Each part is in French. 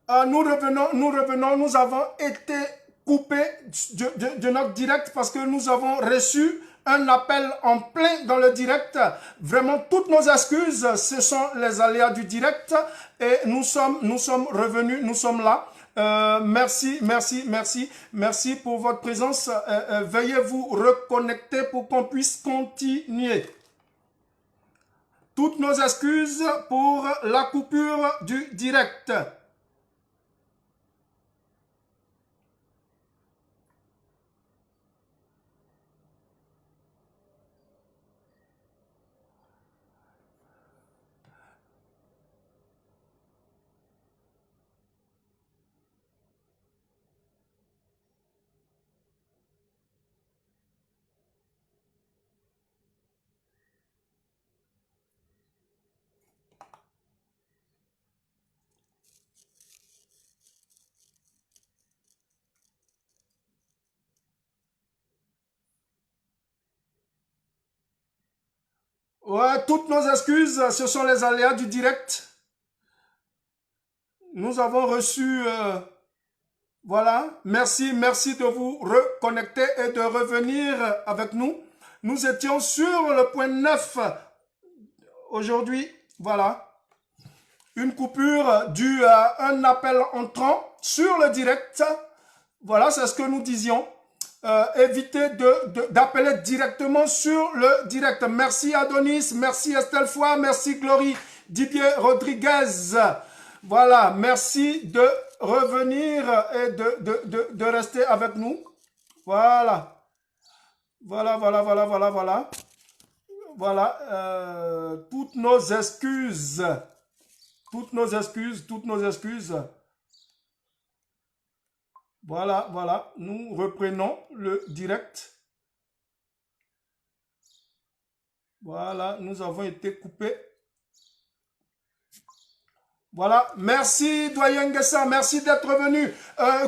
Nous revenons, nous avons été coupés de notre direct parce que nous avons reçu un appel en plein dans le direct. Vraiment, toutes nos excuses, ce sont les aléas du direct et nous sommes revenus, nous sommes là. Merci pour votre présence. Veuillez vous reconnecter pour qu'on puisse continuer. Toutes nos excuses pour la coupure du direct. Ouais, toutes nos excuses, ce sont les aléas du direct. Nous avons reçu, voilà, merci de vous reconnecter et de revenir avec nous. Nous étions sur le point 9 aujourd'hui, voilà. Une coupure due à un appel entrant sur le direct. Voilà, c'est ce que nous disions. Évitez d'appeler directement sur le direct. Merci Adonis, merci Estelle Foy, merci Glory, Didier Rodriguez. Voilà, merci de revenir et de rester avec nous. Voilà. Voilà. Toutes nos excuses. Voilà, nous reprenons le direct. Voilà, nous avons été coupés. Voilà, merci Doyen Nguessa, merci d'être venu.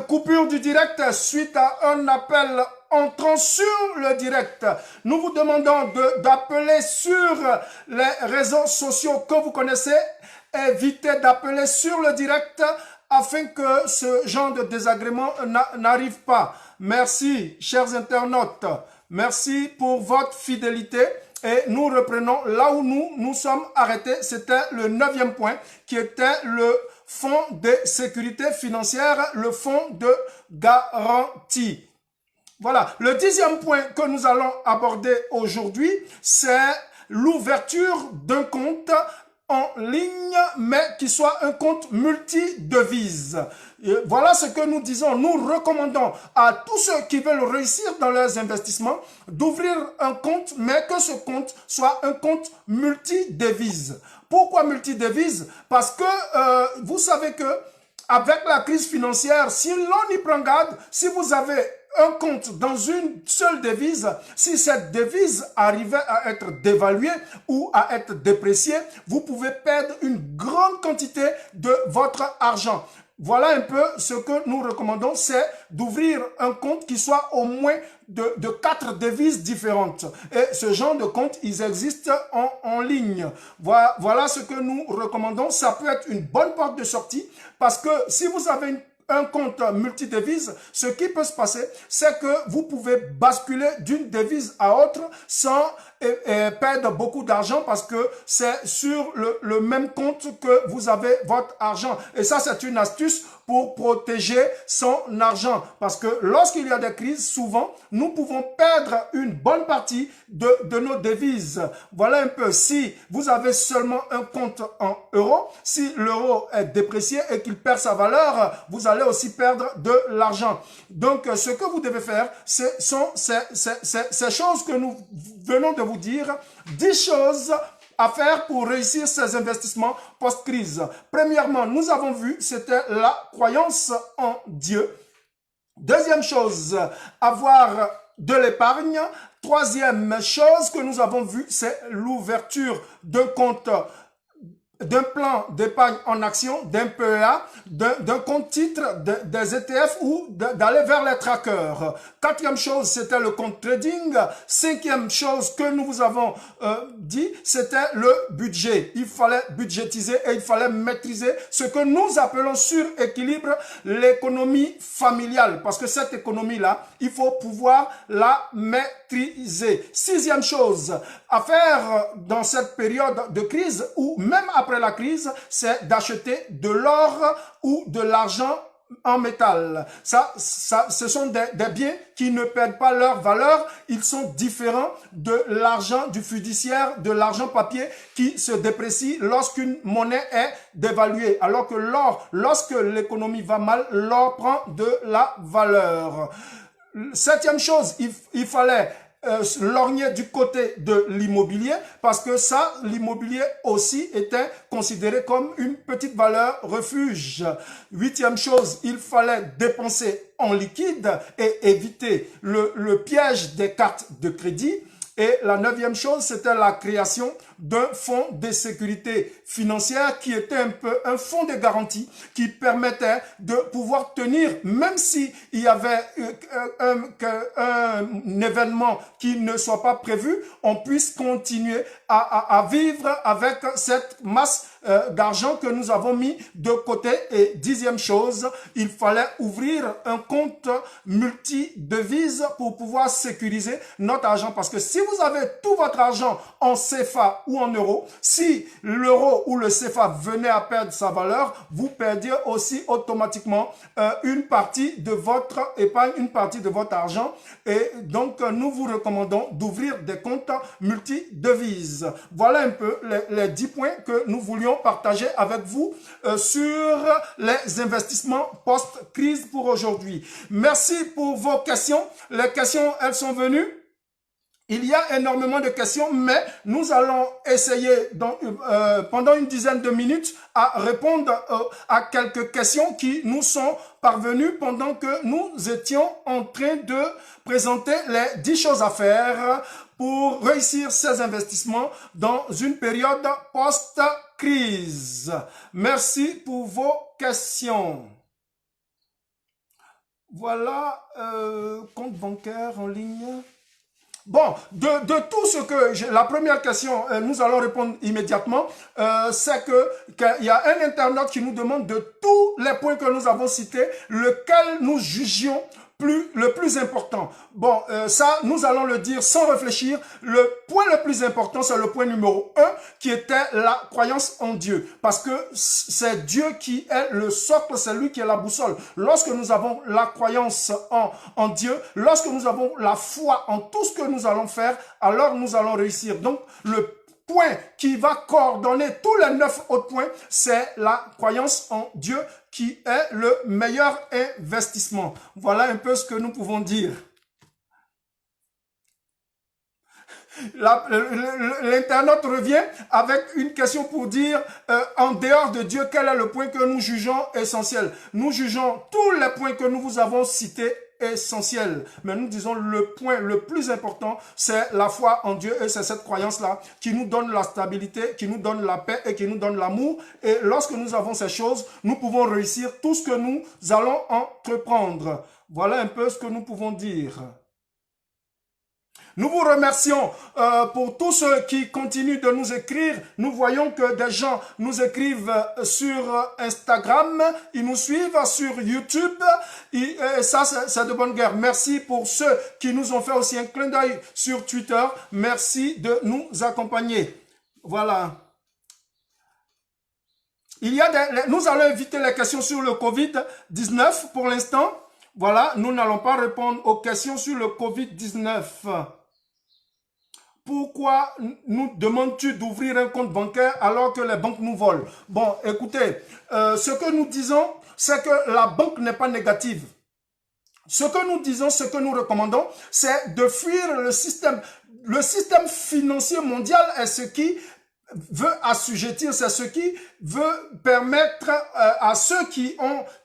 Coupure du direct suite à un appel entrant sur le direct. Nous vous demandons d'appeler sur les réseaux sociaux que vous connaissez. Évitez d'appeler sur le direct afin que ce genre de désagrément n'arrive pas. Merci, chers internautes. Merci pour votre fidélité. Et nous reprenons là où nous sommes arrêtés. C'était le 9e point qui était le fonds de sécurité financière, le fonds de garantie. Voilà. Le 10e point que nous allons aborder aujourd'hui, c'est l'ouverture d'un compte en ligne, mais qui soit un compte multidevise. Voilà ce que nous disons. Nous recommandons à tous ceux qui veulent réussir dans leurs investissements d'ouvrir un compte, mais que ce compte soit un compte multidevise. Pourquoi multidevise? Parce que vous savez que avec la crise financière, si l'on y prend garde, si vous avez un compte dans une seule devise, si cette devise arrivait à être dévaluée ou à être dépréciée, vous pouvez perdre une grande quantité de votre argent. Voilà un peu ce que nous recommandons, c'est d'ouvrir un compte qui soit au moins de 4 devises différentes. Et ce genre de compte, ils existent en ligne. Voilà ce que nous recommandons. Ça peut être une bonne porte de sortie parce que si vous avez un compte multidevise, ce qui peut se passer, c'est que vous pouvez basculer d'une devise à autre sans perdre beaucoup d'argent parce que c'est sur le même compte que vous avez votre argent. Et ça, c'est une astuce pour protéger son argent. Parce que lorsqu'il y a des crises, souvent, nous pouvons perdre une bonne partie de nos devises. Voilà un peu. Si vous avez seulement un compte en euros, si l'euro est déprécié et qu'il perd sa valeur, vous allez aussi perdre de l'argent. Donc, ce que vous devez faire, ce sont ces choses que nous venons de vous dire, 10 choses à faire pour réussir ces investissements post-crise. Premièrement, nous avons vu, c'était la croyance en Dieu. Deuxième chose, avoir de l'épargne. Troisième chose que nous avons vu, c'est l'ouverture d'un compte d'un plan d'épargne en action, d'un PEA, d'un compte titre, des ETF ou d'aller vers les trackers. Quatrième chose, c'était le compte trading. Cinquième chose que nous vous avons dit, c'était le budget. Il fallait budgétiser et il fallait maîtriser ce que nous appelons suréquilibre, l'économie familiale. Parce que cette économie-là, il faut pouvoir la maîtriser. Sixième chose à faire dans cette période de crise ou même après la crise, c'est d'acheter de l'or ou de l'argent en métal. Ce sont des biens qui ne perdent pas leur valeur. Ils sont différents de l'argent du fiduciaire, de l'argent papier qui se déprécie lorsqu'une monnaie est dévaluée. Alors que l'or, lorsque l'économie va mal, l'or prend de la valeur. Septième chose, il fallait lorgner du côté de l'immobilier parce que ça, l'immobilier aussi était considéré comme une petite valeur refuge. Huitième chose, il fallait dépenser en liquide et éviter le piège des cartes de crédit. Et la neuvième chose, c'était la création d'un fonds de sécurité financière qui était un peu un fonds de garantie qui permettait de pouvoir tenir, même s'il y avait un événement qui ne soit pas prévu, on puisse continuer à vivre avec cette masse d'argent que nous avons mis de côté. Et dixième chose, il fallait ouvrir un compte multi-devises pour pouvoir sécuriser notre argent. Parce que si vous avez tout votre argent en CFA ou en euros, si l'euro ou le CFA venait à perdre sa valeur, vous perdiez aussi automatiquement une partie de votre épargne, une partie de votre argent. Et donc, nous vous recommandons d'ouvrir des comptes multi-devises. Voilà un peu les 10 points que nous voulions partager avec vous sur les investissements post-crise pour aujourd'hui. Merci pour vos questions. Les questions, elles sont venues. Il y a énormément de questions, mais nous allons essayer pendant une dizaine de minutes à répondre à quelques questions qui nous sont parvenues pendant que nous étions en train de présenter les 10 choses à faire pour réussir ces investissements dans une période post-crise. Merci pour vos questions. Voilà, compte bancaire en ligne. Bon, de tout ce que... La première question, nous allons répondre immédiatement, c'est qu'il y a un internaute qui nous demande de tous les points que nous avons cités, lequel nous jugions le plus important. Bon, ça, nous allons le dire sans réfléchir. Le point le plus important, c'est le point numéro 1, qui était la croyance en Dieu. Parce que c'est Dieu qui est le socle, c'est lui qui est la boussole. Lorsque nous avons la croyance en Dieu, lorsque nous avons la foi en tout ce que nous allons faire, alors nous allons réussir. Donc, le point qui va coordonner tous les 9 autres points, c'est la croyance en Dieu qui est le meilleur investissement. Voilà un peu ce que nous pouvons dire. L'internaute revient avec une question pour dire, en dehors de Dieu, quel est le point que nous jugeons essentiel? Nous jugeons tous les points que nous vous avons cités essentiel. Mais nous disons le point le plus important, c'est la foi en Dieu et c'est cette croyance-là qui nous donne la stabilité, qui nous donne la paix et qui nous donne l'amour. Et lorsque nous avons ces choses, nous pouvons réussir tout ce que nous allons entreprendre. Voilà un peu ce que nous pouvons dire. Nous vous remercions pour tous ceux qui continuent de nous écrire. Nous voyons que des gens nous écrivent sur Instagram, ils nous suivent sur YouTube. Et ça, c'est de bonne guerre. Merci pour ceux qui nous ont fait aussi un clin d'œil sur Twitter. Merci de nous accompagner. Voilà. Nous allons éviter les questions sur le Covid-19 pour l'instant. Voilà, nous n'allons pas répondre aux questions sur le Covid-19. Pourquoi nous demandes-tu d'ouvrir un compte bancaire alors que les banques nous volent? Bon, écoutez, ce que nous disons, c'est que la banque n'est pas négative. Ce que nous disons, ce que nous recommandons, c'est de fuir le système. Le système financier mondial est ce qui veut assujettir, c'est ce qui veut permettre à ceux qui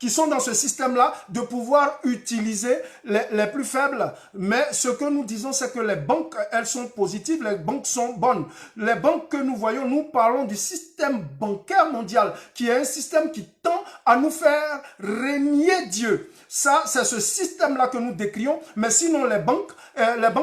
sont dans ce système-là de pouvoir utiliser les plus faibles. Mais ce que nous disons, c'est que les banques, elles sont positives, les banques sont bonnes. Les banques que nous voyons, nous parlons du système bancaire mondial, qui est un système qui tend à nous faire régner Dieu. Ça, c'est ce système-là que nous décrions. Mais sinon, les banques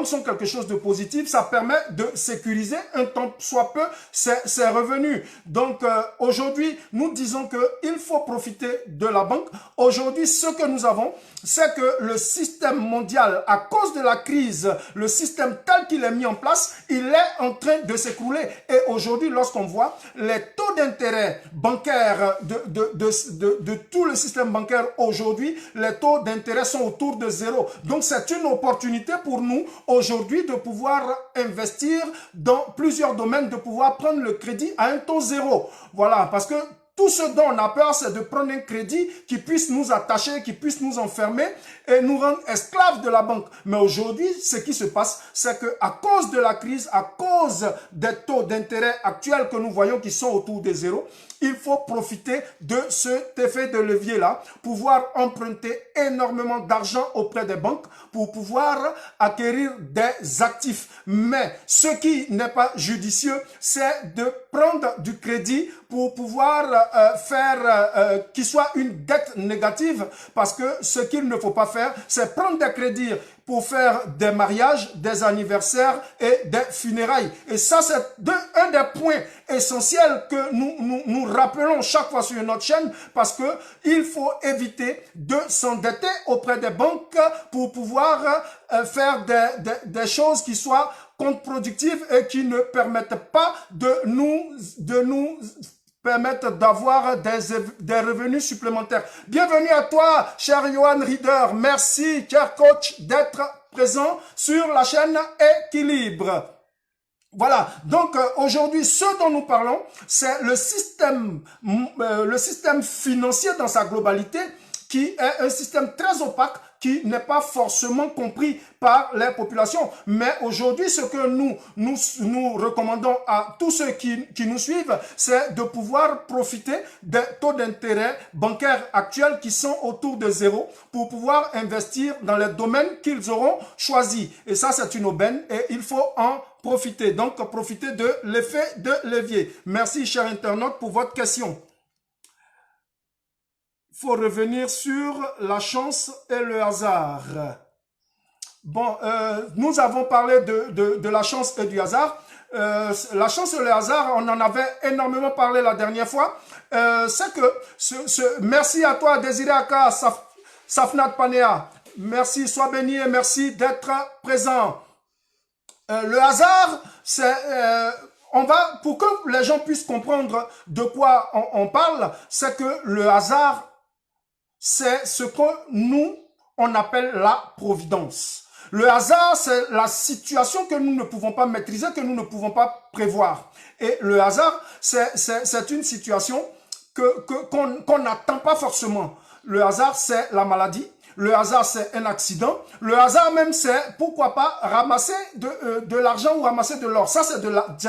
sont quelque chose de positif. Ça permet de sécuriser un tant soit peu ses revenus. Donc, aujourd'hui, nous disons qu'il faut profiter de la banque. Aujourd'hui, ce que nous avons, c'est que le système mondial, à cause de la crise, le système tel qu'il est mis en place, il est en train de s'écrouler. Et aujourd'hui, lorsqu'on voit les taux d'intérêt bancaires de tout le système bancaire aujourd'hui, les taux d'intérêt sont autour de 0. Donc, c'est une opportunité pour nous aujourd'hui de pouvoir investir dans plusieurs domaines, de pouvoir prendre le crédit à un taux 0. Voilà, parce que tout ce dont on a peur, c'est de prendre un crédit qui puisse nous attacher, qui puisse nous enfermer et nous rendre esclaves de la banque. Mais aujourd'hui, ce qui se passe, c'est qu'à cause de la crise, à cause des taux d'intérêt actuels que nous voyons qui sont autour de 0, il faut profiter de cet effet de levier-là, pouvoir emprunter énormément d'argent auprès des banques pour pouvoir acquérir des actifs. Mais ce qui n'est pas judicieux, c'est de prendre du crédit pour pouvoir faire qu'il soit une dette négative, parce que ce qu'il ne faut pas faire, c'est prendre des crédits pour faire des mariages, des anniversaires et des funérailles. Et ça, c'est un des points essentiels que nous rappelons chaque fois sur notre chaîne, parce que il faut éviter de s'endetter auprès des banques pour pouvoir faire des choses qui soient contre-productives et qui ne permettent pas de nous permettre d'avoir des revenus supplémentaires. Bienvenue à toi, cher Johan Rieder. Merci, cher coach, d'être présent sur la chaîne Équilibre. Voilà, donc aujourd'hui, ce dont nous parlons, c'est le système financier dans sa globalité, qui est un système très opaque, qui n'est pas forcément compris par les populations. Mais aujourd'hui, ce que nous recommandons à tous ceux qui nous suivent, c'est de pouvoir profiter des taux d'intérêt bancaires actuels qui sont autour de 0 pour pouvoir investir dans les domaines qu'ils auront choisis. Et ça, c'est une aubaine et il faut en profiter. Donc, profiter de l'effet de levier. Merci, chers internautes, pour votre question. Il faut revenir sur la chance et le hasard. Bon, nous avons parlé de la chance et du hasard. La chance et le hasard, on en avait énormément parlé la dernière fois. C'est que, merci à toi, Désiré Aka, Safnat Panea. Merci, sois béni et merci d'être présent. Le hasard, c'est... pour que les gens puissent comprendre de quoi on parle, c'est que le hasard, c'est ce que on appelle la providence. Le hasard, c'est la situation que nous ne pouvons pas maîtriser, que nous ne pouvons pas prévoir. Et le hasard, c'est une situation qu'on n'attend pas forcément. Le hasard, c'est la maladie. Le hasard, c'est un accident. Le hasard même, c'est, pourquoi pas, ramasser de l'argent ou ramasser de l'or. Ça, c'est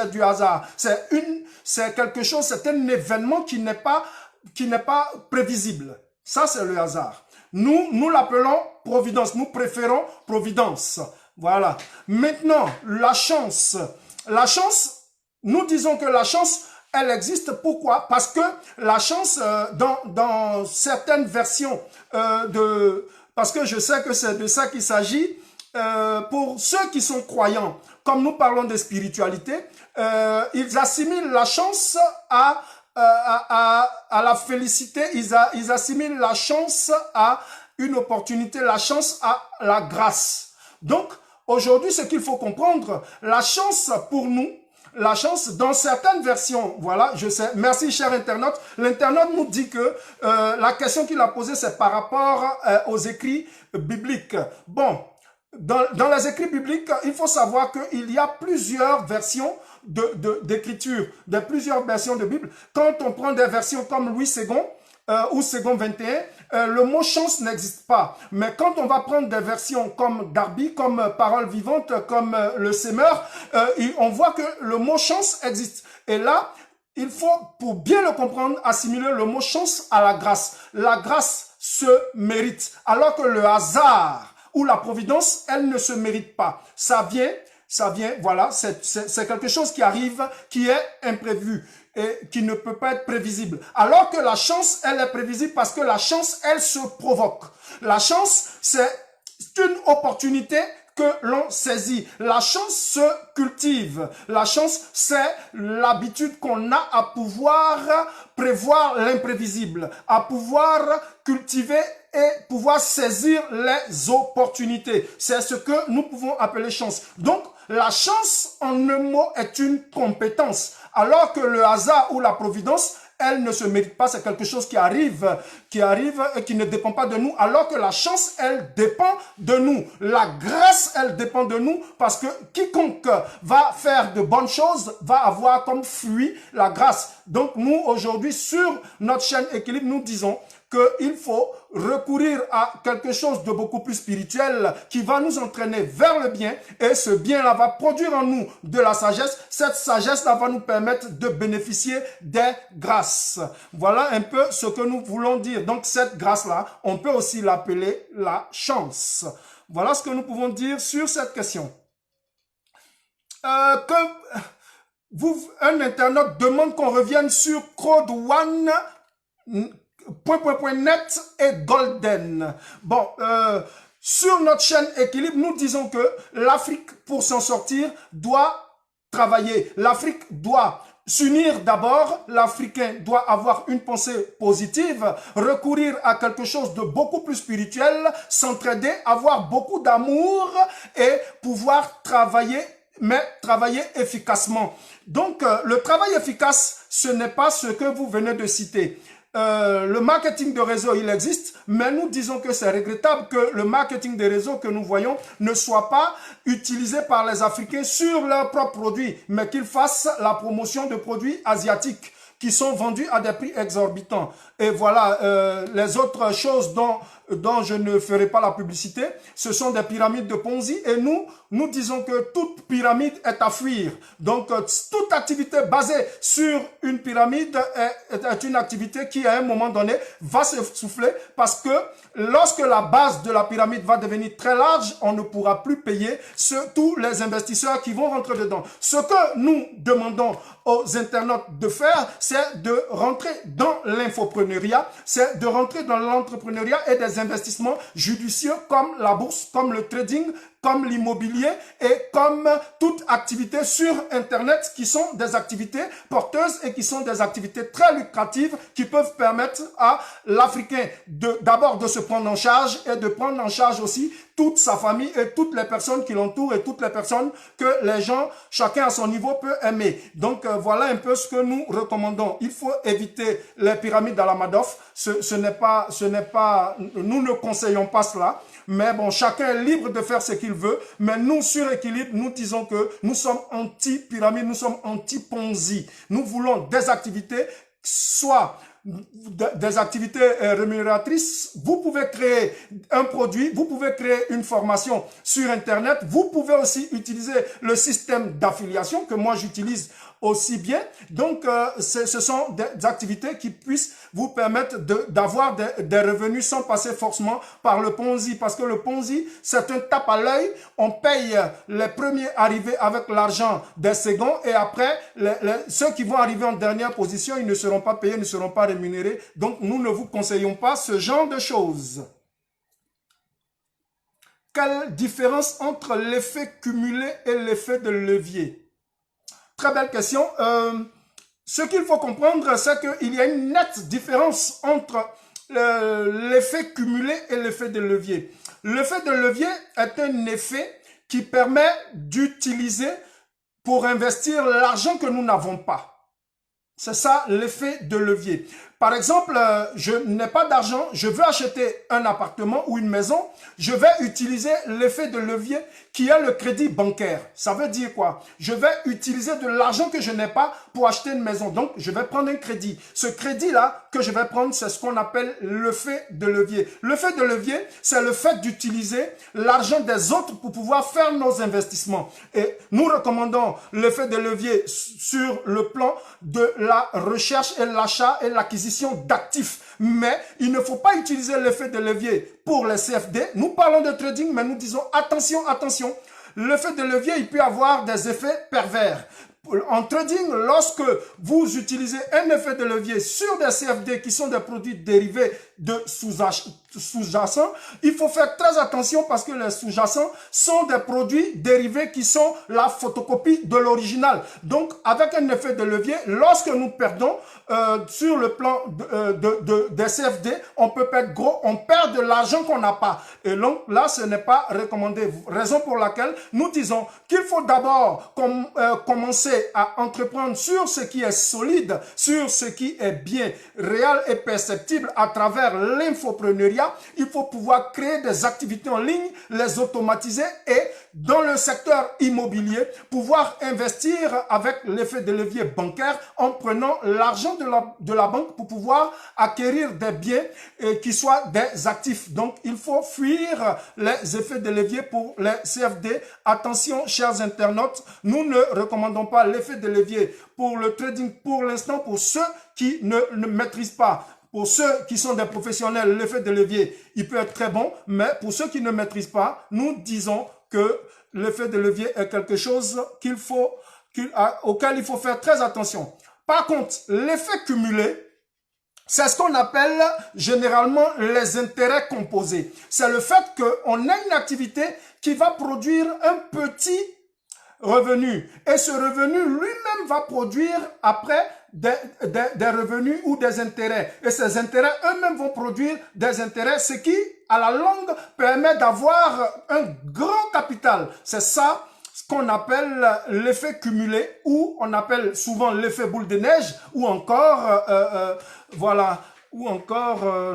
du hasard. C'est quelque chose, c'est un événement qui n'est pas prévisible. Ça, c'est le hasard. Nous l'appelons providence. Nous préférons providence. Voilà. Maintenant, la chance. La chance, nous disons que la chance, elle existe. Pourquoi? Parce que la chance, dans certaines versions parce que je sais que c'est de ça qu'il s'agit, pour ceux qui sont croyants, comme nous parlons de spiritualité, ils assimilent la chance à la félicité, ils assimilent la chance à une opportunité, la chance à la grâce. Donc, aujourd'hui, ce qu'il faut comprendre, la chance pour nous, la chance dans certaines versions, voilà, je sais, merci cher internaute, l'internaute nous dit que la question qu'il a posée, c'est par rapport aux écrits bibliques. Bon, dans les écrits bibliques, il faut savoir qu'il y a plusieurs versions d'écriture, plusieurs versions de Bible. Quand on prend des versions comme Louis II, ou second 21, le mot chance n'existe pas. Mais quand on va prendre des versions comme Darby, comme Parole vivante, comme le Semeur, on voit que le mot chance existe. Et là, il faut, pour bien le comprendre, assimiler le mot chance à la grâce. La grâce se mérite, alors que le hasard ou la providence, elle ne se mérite pas. Ça vient, voilà, c'est quelque chose qui arrive, qui est imprévu et qui ne peut pas être prévisible. Alors que la chance, elle est prévisible parce que la chance, elle se provoque. La chance, c'est une opportunité que l'on saisit. La chance se cultive. La chance, c'est l'habitude qu'on a à pouvoir prévoir l'imprévisible, à pouvoir cultiver et pouvoir saisir les opportunités. C'est ce que nous pouvons appeler chance. Donc, la chance, en un mot, est une compétence, alors que le hasard ou la providence, elle ne se mérite pas, c'est quelque chose qui arrive et qui ne dépend pas de nous, alors que la chance, elle dépend de nous. La grâce, elle dépend de nous, parce que quiconque va faire de bonnes choses va avoir comme fruit la grâce. Donc nous, aujourd'hui, sur notre chaîne Équilibre, nous disons qu'il faut recourir à quelque chose de beaucoup plus spirituel qui va nous entraîner vers le bien, et ce bien-là va produire en nous de la sagesse. Cette sagesse-là va nous permettre de bénéficier des grâces. Voilà un peu ce que nous voulons dire. Donc cette grâce-là, on peut aussi l'appeler la chance. Voilà ce que nous pouvons dire sur cette question. Un internaute demande qu'on revienne sur Code One .net et Golden. Bon, sur notre chaîne Équilibre, nous disons que l'Afrique, pour s'en sortir, doit travailler. L'Afrique doit s'unir d'abord. L'Africain doit avoir une pensée positive, recourir à quelque chose de beaucoup plus spirituel, s'entraider, avoir beaucoup d'amour et pouvoir travailler, mais travailler efficacement. Donc, le travail efficace, ce n'est pas ce que vous venez de citer. Le marketing de réseau, il existe, mais nous disons que c'est regrettable que le marketing de réseau que nous voyons ne soit pas utilisé par les Africains sur leurs propres produits, mais qu'ils fassent la promotion de produits asiatiques qui sont vendus à des prix exorbitants. Et voilà, les autres choses dont je ne ferai pas la publicité, ce sont des pyramides de Ponzi, et nous disons que toute pyramide est à fuir. Donc, toute activité basée sur une pyramide est une activité qui, à un moment donné, va se souffler, parce que lorsque la base de la pyramide va devenir très large, on ne pourra plus payer tous les investisseurs qui vont rentrer dedans. Ce que nous demandons aux internautes de faire, c'est de rentrer dans l'infopreneuriat, c'est de rentrer dans l'entrepreneuriat et des investissements judicieux comme la bourse, comme le trading, comme l'immobilier et comme toute activité sur Internet qui sont des activités porteuses et qui sont des activités très lucratives qui peuvent permettre à l'Africain d'abord de se prendre en charge et de prendre en charge aussi toute sa famille et toutes les personnes qui l'entourent et toutes les personnes que les gens, chacun à son niveau, peut aimer. Donc voilà un peu ce que nous recommandons. Il faut éviter les pyramides à la Madoff. Ce n'est pas, nous ne conseillons pas cela. Mais bon, chacun est libre de faire ce qu'il veut. Mais nous, sur Équilibre, nous disons que nous sommes anti-pyramide, nous sommes anti-Ponzi. Nous voulons des activités, soit des activités rémunératrices. Vous pouvez créer un produit, vous pouvez créer une formation sur Internet. Vous pouvez aussi utiliser le système d'affiliation que moi j'utilise aussi bien. Donc, ce sont des activités qui puissent vous permettre d'avoir des revenus sans passer forcément par le Ponzi. Parce que le Ponzi, c'est un tape à l'œil. On paye les premiers arrivés avec l'argent des seconds et après, ceux qui vont arriver en dernière position, ils ne seront pas payés, ne seront pas rémunérés. Donc, nous ne vous conseillons pas ce genre de choses. Quelle différence entre l'effet cumulé et l'effet de levier? Très belle question. Ce qu'il faut comprendre, c'est qu'il y a une nette différence entre l'effet cumulé et l'effet de levier. L'effet de levier est un effet qui permet d'utiliser pour investir l'argent que nous n'avons pas. C'est ça l'effet de levier. Par exemple, je n'ai pas d'argent, je veux acheter un appartement ou une maison, je vais utiliser l'effet de levier qui est le crédit bancaire. Ça veut dire quoi? Je vais utiliser de l'argent que je n'ai pas pour acheter une maison. Donc, je vais prendre un crédit. Ce crédit-là que je vais prendre, c'est ce qu'on appelle l'effet de levier. L'effet de levier, c'est le fait d'utiliser l'argent des autres pour pouvoir faire nos investissements. Et nous recommandons l'effet de levier sur le plan de la recherche et l'achat et l'acquisition d'actifs. Mais il ne faut pas utiliser l'effet de levier pour les CFD. Nous parlons de trading, mais nous disons attention, attention. L'effet de levier, il peut avoir des effets pervers. En trading, lorsque vous utilisez un effet de levier sur des CFD qui sont des produits dérivés de sous-jacents, il faut faire très attention parce que les sous-jacents sont des produits dérivés qui sont la photocopie de l'original. Donc, avec un effet de levier, lorsque nous perdons sur le plan des CFD, on peut perdre gros, on perd de l'argent qu'on n'a pas. Et donc, là, ce n'est pas recommandé. Raison pour laquelle nous disons qu'il faut d'abord commencer à entreprendre sur ce qui est solide, sur ce qui est bien réel et perceptible à travers l'infopreneuriat. Il faut pouvoir créer des activités en ligne, les automatiser et dans le secteur immobilier, pouvoir investir avec l'effet de levier bancaire en prenant l'argent de la banque pour pouvoir acquérir des biens qui soient des actifs. Donc, il faut fuir les effets de levier pour les CFD. Attention, chers internautes, nous ne recommandons pas l'effet de levier pour le trading pour l'instant pour ceux qui ne maîtrisent pas. Pour ceux qui sont des professionnels, l'effet de levier, il peut être très bon, mais pour ceux qui ne maîtrisent pas, nous disons que l'effet de levier est quelque chose auquel il faut faire très attention. Par contre, l'effet cumulé, c'est ce qu'on appelle généralement les intérêts composés. C'est le fait qu'on a une activité qui va produire un petit revenu. Et ce revenu lui-même va produire après des revenus ou des intérêts. Et ces intérêts eux-mêmes vont produire des intérêts, ce qui, à la longue, permet d'avoir un grand capital. C'est ça ce qu'on appelle l'effet cumulé, ou on appelle souvent l'effet boule de neige, ou encore,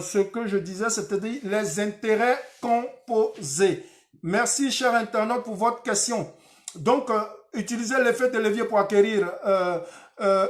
ce que je disais, c'est-à-dire les intérêts composés. Merci, cher internaute, pour votre question. Donc, utiliser l'effet de levier pour acquérir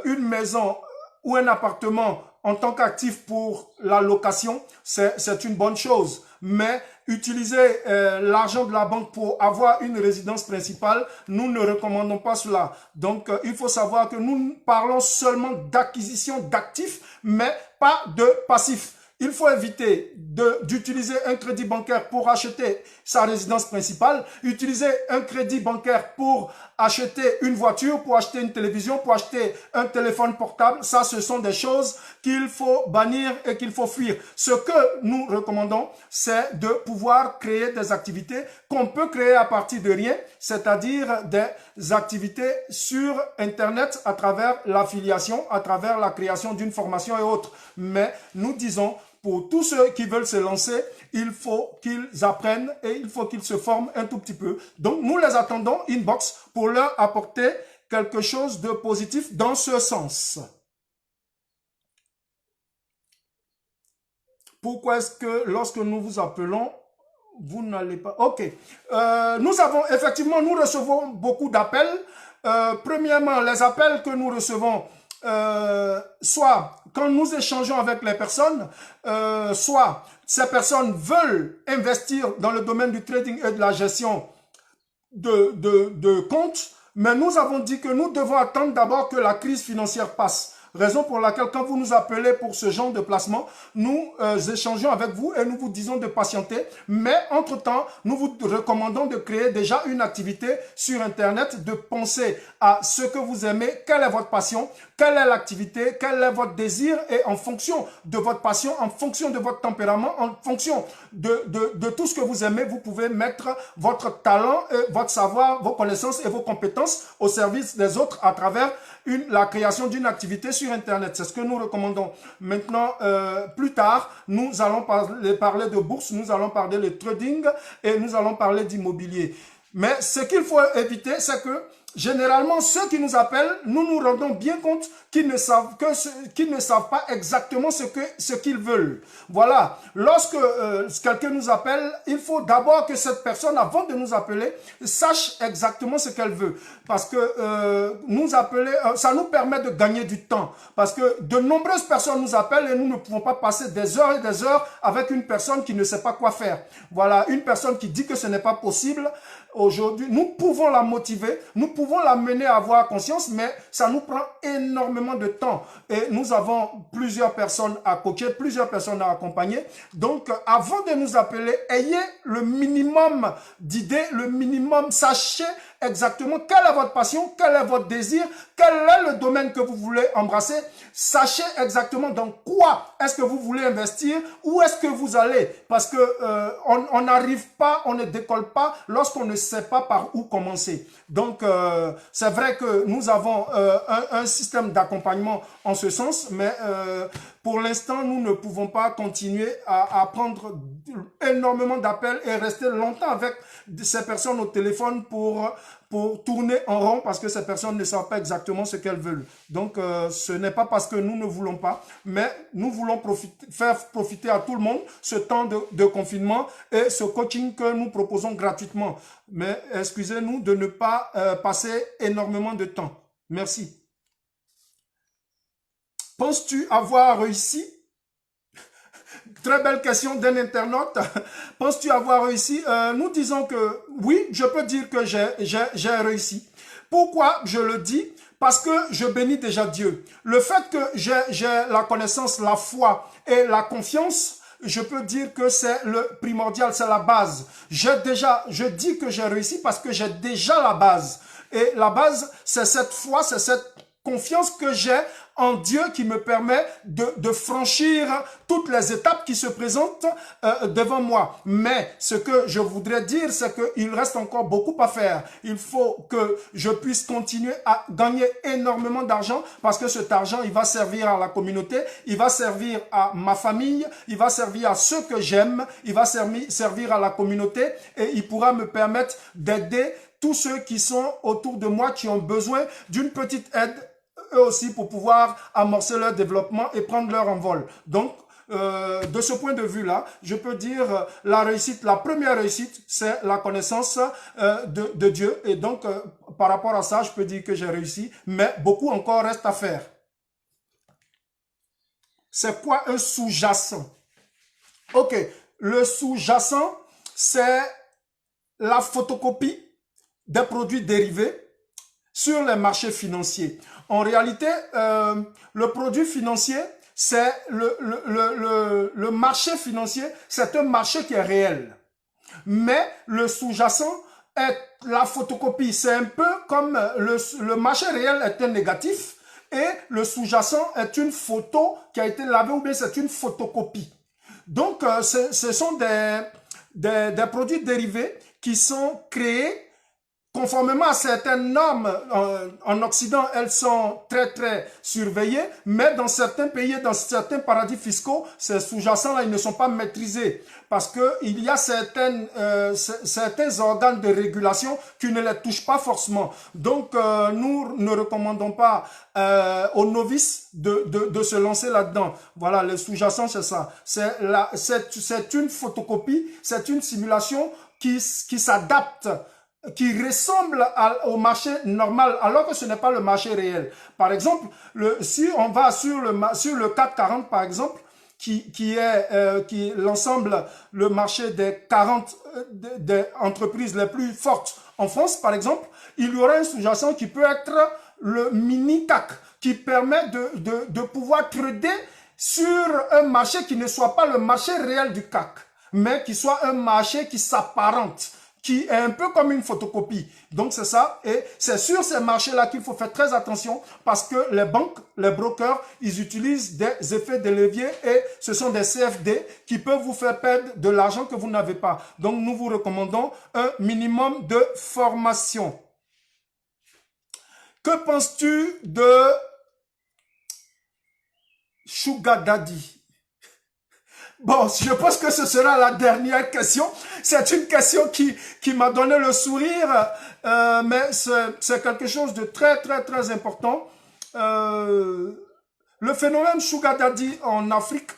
une maison ou un appartement en tant qu'actif pour la location, c'est une bonne chose. Mais utiliser l'argent de la banque pour avoir une résidence principale, nous ne recommandons pas cela. Donc, il faut savoir que nous parlons seulement d'acquisition d'actifs, mais pas de passifs. Il faut éviter d'utiliser un crédit bancaire pour acheter sa résidence principale, utiliser un crédit bancaire pour acheter une voiture, pour acheter une télévision, pour acheter un téléphone portable. Ça, ce sont des choses qu'il faut bannir et qu'il faut fuir. Ce que nous recommandons, c'est de pouvoir créer des activités qu'on peut créer à partir de rien, c'est-à-dire des activités sur Internet à travers l'affiliation, à travers la création d'une formation et autres. Mais nous disons, pour tous ceux qui veulent se lancer, il faut qu'ils apprennent et il faut qu'ils se forment un tout petit peu. Donc, nous les attendons inbox pour leur apporter quelque chose de positif dans ce sens. Pourquoi est-ce que lorsque nous vous appelons, vous n'allez pas... Ok. Nous recevons beaucoup d'appels. Premièrement, les appels que nous recevons, soit quand nous échangeons avec les personnes, soit ces personnes veulent investir dans le domaine du trading et de la gestion de comptes, mais nous avons dit que nous devons attendre d'abord que la crise financière passe. Raison pour laquelle, quand vous nous appelez pour ce genre de placement, nous échangeons avec vous et nous vous disons de patienter. Mais entre-temps, nous vous recommandons de créer déjà une activité sur Internet, de penser à ce que vous aimez, quelle est votre passion, quelle est l'activité, quel est votre désir, et en fonction de votre passion, en fonction de votre tempérament, en fonction de tout ce que vous aimez, vous pouvez mettre votre talent, et votre savoir, vos connaissances et vos compétences au service des autres à travers la création d'une activité sur Internet. C'est ce que nous recommandons. Maintenant, plus tard, nous allons parler de bourse, nous allons parler de trading et nous allons parler d'immobilier. Mais ce qu'il faut éviter, c'est que généralement, ceux qui nous appellent, nous nous rendons bien compte qu'ils ne savent qu'ils ne savent pas exactement ce qu'ils veulent. Voilà. Lorsque quelqu'un nous appelle, il faut d'abord que cette personne, avant de nous appeler, sache exactement ce qu'elle veut. Parce que nous appeler, ça nous permet de gagner du temps. Parce que de nombreuses personnes nous appellent et nous ne pouvons pas passer des heures et des heures avec une personne qui ne sait pas quoi faire. Voilà, une personne qui dit que ce n'est pas possible. Aujourd'hui, nous pouvons la motiver, nous pouvons la mener à avoir conscience, mais ça nous prend énormément de temps. Et nous avons plusieurs personnes à coacher, plusieurs personnes à accompagner. Donc, avant de nous appeler, ayez le minimum d'idées, le minimum, sachez exactement quelle est votre passion, quel est votre désir, quel est le domaine que vous voulez embrasser. Sachez exactement dans quoi est-ce que vous voulez investir, où est-ce que vous allez. Parce que on n'arrive pas, on ne décolle pas lorsqu'on ne sait pas par où commencer. Donc, c'est vrai que nous avons un système d'accompagnement en ce sens, mais pour l'instant, nous ne pouvons pas continuer à prendre énormément d'appels et rester longtemps avec ces personnes au téléphone pour tourner en rond parce que ces personnes ne savent pas exactement ce qu'elles veulent. Donc, ce n'est pas parce que nous ne voulons pas, mais nous voulons faire profiter à tout le monde ce temps de confinement et ce coaching que nous proposons gratuitement. Mais excusez-nous de ne pas passer énormément de temps. Merci. Penses-tu avoir réussi? Très belle question d'un internaute. Penses-tu avoir réussi? Nous disons que oui, je peux dire que j'ai réussi. Pourquoi je le dis? Parce que je bénis déjà Dieu. Le fait que j'ai la connaissance, la foi et la confiance, je peux dire que c'est le primordial, c'est la base. Je dis que j'ai réussi parce que j'ai déjà la base. Et la base, c'est cette foi, c'est cette confiance que j'ai en Dieu qui me permet de franchir toutes les étapes qui se présentent devant moi. Mais ce que je voudrais dire, c'est qu'il reste encore beaucoup à faire. Il faut que je puisse continuer à gagner énormément d'argent parce que cet argent, il va servir à la communauté, il va servir à ma famille, il va servir à ceux que j'aime, il va servir à la communauté et il pourra me permettre d'aider tous ceux qui sont autour de moi, qui ont besoin d'une petite aide, eux aussi, pour pouvoir amorcer leur développement et prendre leur envol. Donc, de ce point de vue-là, je peux dire la réussite, la première réussite, c'est la connaissance de Dieu. Et donc, par rapport à ça, je peux dire que j'ai réussi, mais beaucoup encore reste à faire. C'est quoi un sous-jacent? Ok, le sous-jacent, c'est la photocopie des produits dérivés sur les marchés financiers. En réalité, le produit financier, c'est le marché financier, c'est un marché qui est réel. Mais le sous-jacent est la photocopie. C'est un peu comme le marché réel est un négatif et le sous-jacent est une photo qui a été lavée ou bien c'est une photocopie. Donc, ce sont des produits dérivés qui sont créés conformément à certaines normes. En Occident, elles sont très surveillées, mais dans certains pays, dans certains paradis fiscaux, ces sous-jacents-là, ils ne sont pas maîtrisés parce qu'il y a certains organes de régulation qui ne les touchent pas forcément. Donc, nous ne recommandons pas aux novices de se lancer là-dedans. Voilà, le sous-jacent, c'est ça. C'est une photocopie, c'est une simulation qui s'adapte, qui ressemble au marché normal, alors que ce n'est pas le marché réel. Par exemple, si on va sur le CAC 40, par exemple, qui est l'ensemble, le marché des 40 des entreprises les plus fortes en France, par exemple, il y aura un sous-jacent qui peut être le mini CAC, qui permet de pouvoir trader sur un marché qui ne soit pas le marché réel du CAC, mais qui soit un marché qui s'apparente, qui est un peu comme une photocopie. Donc c'est ça, et c'est sur ces marchés-là qu'il faut faire très attention parce que les banques, les brokers, ils utilisent des effets de levier et ce sont des CFD qui peuvent vous faire perdre de l'argent que vous n'avez pas. Donc nous vous recommandons un minimum de formation. Que penses-tu de Sugar Daddy? Bon, je pense que ce sera la dernière question. C'est une question qui m'a donné le sourire, mais c'est quelque chose de très, très, très important. Euh, le phénomène Sugar Daddy en Afrique,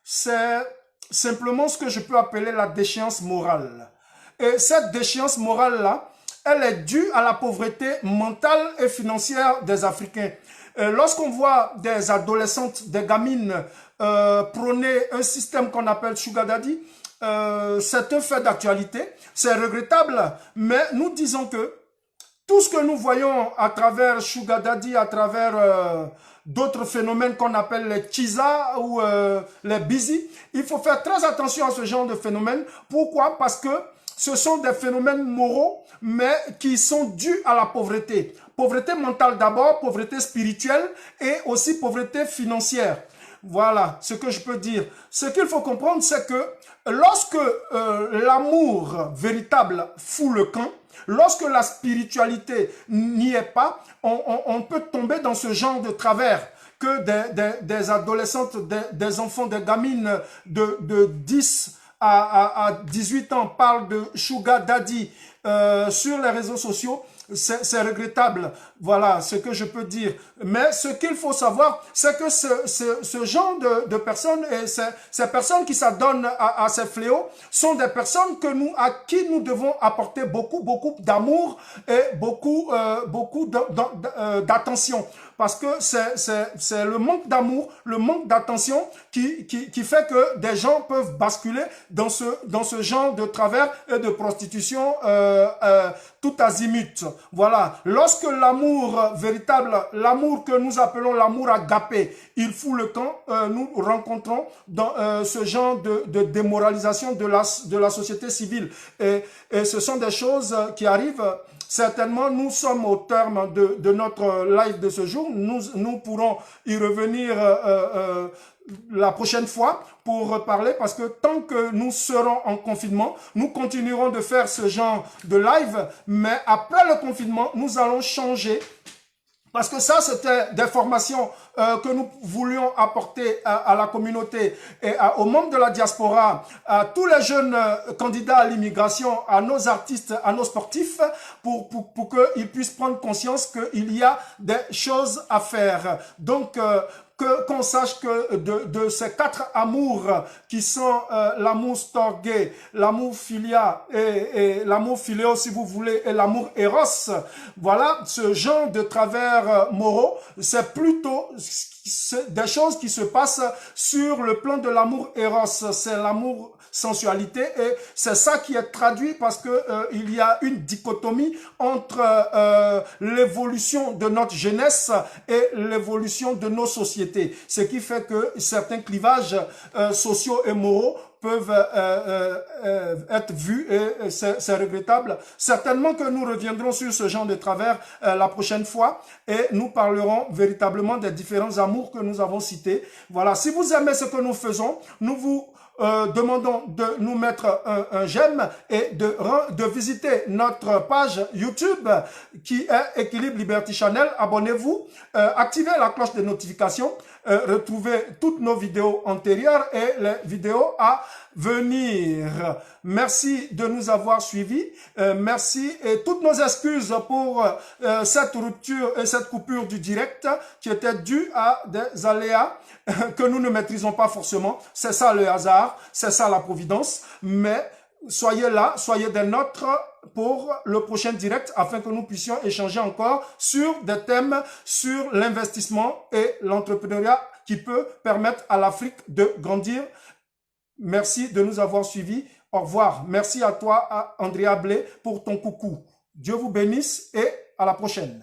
c'est simplement ce que je peux appeler la déchéance morale. Et cette déchéance morale-là, elle est due à la pauvreté mentale et financière des Africains. Lorsqu'on voit des adolescentes, des gamines prôner un système qu'on appelle Sugar Daddy, c'est un fait d'actualité, c'est regrettable, mais nous disons que tout ce que nous voyons à travers Sugar Daddy, à travers d'autres phénomènes qu'on appelle les Chiza ou les Busy, il faut faire très attention à ce genre de phénomènes. Pourquoi? Parce que ce sont des phénomènes moraux, mais qui sont dus à la pauvreté. Pauvreté mentale d'abord, pauvreté spirituelle et aussi pauvreté financière. Voilà ce que je peux dire. Ce qu'il faut comprendre, c'est que lorsque l'amour véritable fout le camp, lorsque la spiritualité n'y est pas, on peut tomber dans ce genre de travers que des adolescentes, des enfants, des gamines de 10 à 18 ans parlent de Sugar Daddy sur les réseaux sociaux. C'est regrettable, voilà ce que je peux dire. Mais ce qu'il faut savoir, c'est que ce genre de personnes et ces personnes qui s'adonnent à ces fléaux sont des personnes à qui nous devons apporter beaucoup d'amour et beaucoup d'attention. Parce que c'est le manque d'amour, le manque d'attention qui fait que des gens peuvent basculer dans ce genre de travers et de prostitution tout azimut. Voilà. Lorsque l'amour véritable, l'amour que nous appelons l'amour agapé, il fout le camp, nous rencontrons dans ce genre de démoralisation de la société civile. Et ce sont des choses qui arrivent. Certainement, nous sommes au terme de notre live de ce jour. Nous pourrons y revenir la prochaine fois pour parler, parce que tant que nous serons en confinement, nous continuerons de faire ce genre de live, mais après le confinement, nous allons changer. Parce que ça, c'était des formations que nous voulions apporter à la communauté et aux membres de la diaspora, à tous les jeunes candidats à l'immigration, à nos artistes, à nos sportifs, pour qu'ils puissent prendre conscience qu'il y a des choses à faire. Donc, qu'on sache que de ces 4 amours qui sont l'amour storgé, l'amour philia et l'amour philéo si vous voulez, et l'amour éros, voilà, ce genre de travers moraux, c'est plutôt des choses qui se passent sur le plan de l'amour éros, c'est l'amour sensualité, et c'est ça qui est traduit parce que il y a une dichotomie entre l'évolution de notre jeunesse et l'évolution de nos sociétés, ce qui fait que certains clivages sociaux et moraux peuvent être vus, et c'est regrettable. Certainement que nous reviendrons sur ce genre de travers la prochaine fois, et nous parlerons véritablement des différents amours que nous avons cités. Voilà, si vous aimez ce que nous faisons, nous vous demandons de nous mettre un j'aime et de visiter notre page YouTube qui est Équilibre Liberty Channel. Abonnez-vous, activez la cloche de notification, retrouvez toutes nos vidéos antérieures et les vidéos à venir. Merci de nous avoir suivis. Merci et toutes nos excuses pour cette rupture et cette coupure du direct qui était due à des aléas que nous ne maîtrisons pas forcément. C'est ça le hasard, c'est ça la providence. Mais soyez là, soyez des nôtres pour le prochain direct afin que nous puissions échanger encore sur des thèmes sur l'investissement et l'entrepreneuriat qui peut permettre à l'Afrique de grandir. Merci de nous avoir suivis. Au revoir. Merci à toi, Andrea Blé, pour ton coucou. Dieu vous bénisse et à la prochaine.